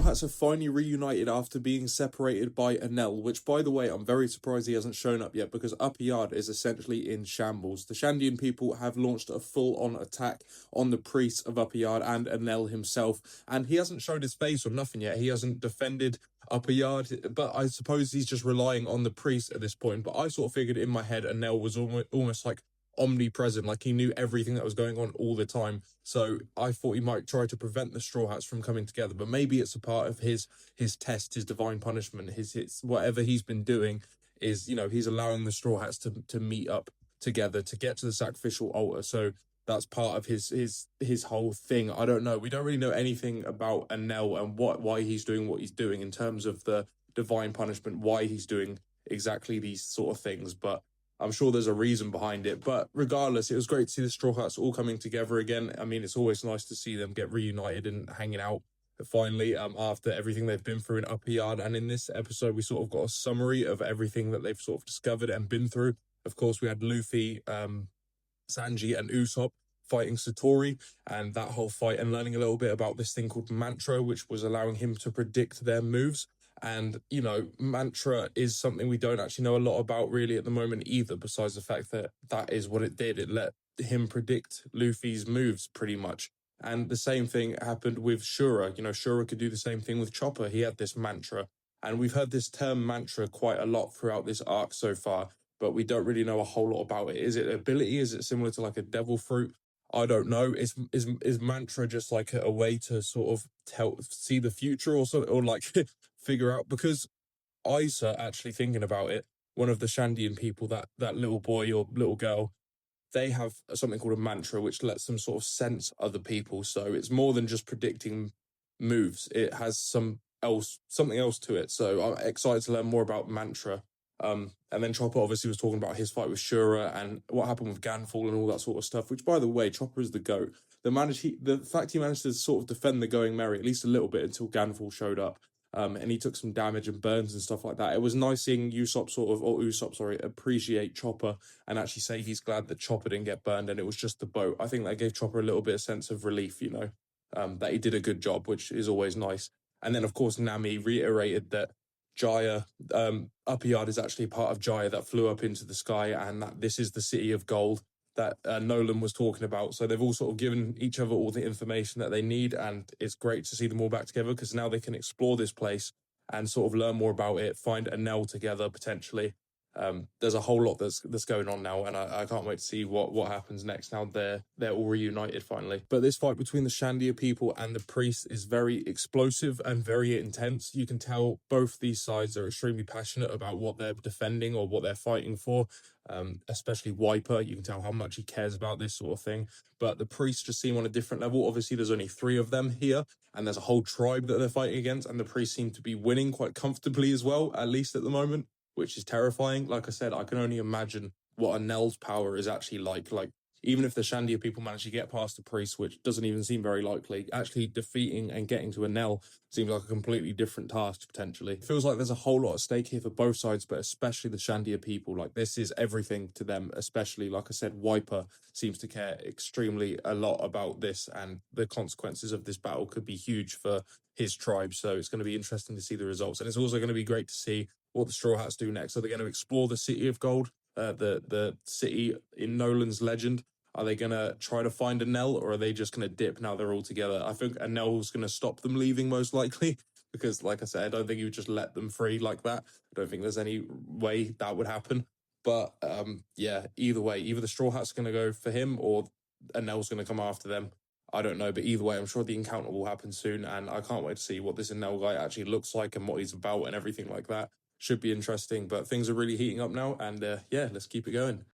Hats have finally reunited after being separated by Enel, which, by the way, I'm very surprised he hasn't shown up yet because Upper Yard is essentially in shambles. The Shandian people have launched a full-on attack on the priests of Upper Yard and Enel himself, and he hasn't showed his face or nothing yet. He hasn't defended Upper Yard, but I suppose he's just relying on the priests at this point. But I sort of figured in my head Enel was almost like omnipresent, like he knew everything that was going on all the time. So I thought he might try to prevent the Straw Hats from coming together, but maybe it's a part of his test, his divine punishment, his whatever he's been doing is, he's allowing the Straw Hats to meet up together to get to the sacrificial altar. So that's part of his whole thing. I don't know. We don't really know anything about Enel and why he's doing what he's doing in terms of the divine punishment, why he's doing exactly these sort of things, but I'm sure there's a reason behind it. But regardless, it was great to see the Straw Hats all coming together again. I mean, it's always nice to see them get reunited and hanging out finally after everything they've been through in Upper Yard. And in this episode, we sort of got a summary of everything that they've sort of discovered and been through. Of course, we had Luffy, Sanji, and Usopp fighting Satori and that whole fight, and learning a little bit about this thing called Mantra, which was allowing him to predict their moves. And, Mantra is something we don't actually know a lot about really at the moment either, besides the fact that that is what it did. It let him predict Luffy's moves pretty much. And the same thing happened with Shura. Shura could do the same thing with Chopper. He had this mantra. And we've heard this term mantra quite a lot throughout this arc so far, but we don't really know a whole lot about it. Is it an ability? Is it similar to like a devil fruit? I don't know. Is mantra just like a way to sort of see the future or something, or like figure out? Because Isa, actually thinking about it, one of the Shandian people, that little boy or little girl, they have something called a mantra which lets them sort of sense other people. So it's more than just predicting moves. It has something else to it. So I'm excited to learn more about mantra. And then Chopper obviously was talking about his fight with Shura and what happened with Ganfall and all that sort of stuff, which, by the way, Chopper is the GOAT. The fact he managed to sort of defend the Going Merry at least a little bit until Ganfall showed up, and he took some damage and burns and stuff like that. It was nice seeing Usopp appreciate Chopper and actually say he's glad that Chopper didn't get burned and it was just the boat. I think that gave Chopper a little bit of sense of relief, that he did a good job, which is always nice. And then, of course, Nami reiterated that Jaya, Upper Yard is actually part of Jaya that flew up into the sky, and that this is the city of gold that Nolan was talking about. So they've all sort of given each other all the information that they need, and it's great to see them all back together because now they can explore this place and sort of learn more about it, find Enel together potentially. There's a whole lot that's going on now, and I can't wait to see what happens next. Now they're all reunited finally. But this fight between the Shandia people and the priests is very explosive and very intense. You can tell both these sides are extremely passionate about what they're defending or what they're fighting for. Especially Wiper, you can tell how much he cares about this sort of thing. But the priests just seem on a different level. Obviously, there's only 3 of them here, and there's a whole tribe that they're fighting against, and the priests seem to be winning quite comfortably as well, at least at the moment, which is terrifying. Like I said, I can only imagine what Enel's power is actually like. Like, even if the Shandia people manage to get past the priest, which doesn't even seem very likely, actually defeating and getting to Enel seems like a completely different task, potentially. It feels like there's a whole lot at stake here for both sides, but especially the Shandia people. Like, this is everything to them, especially, like I said, Wiper seems to care extremely a lot about this, and the consequences of this battle could be huge for his tribe. So it's going to be interesting to see the results. And it's also going to be great to see what the Straw Hats do next. Are they going to explore the City of Gold, the city in Nolan's legend? Are they going to try to find Enel, or are they just going to dip now they're all together? I think Enel's going to stop them leaving, most likely, because, like I said, I don't think he would just let them free like that. I don't think there's any way that would happen. But, yeah, either way, either the Straw Hats are going to go for him or Enel's going to come after them. I don't know, but either way, I'm sure the encounter will happen soon, and I can't wait to see what this Enel guy actually looks like and what he's about and everything like that. Should be interesting, but things are really heating up now, and yeah, let's keep it going.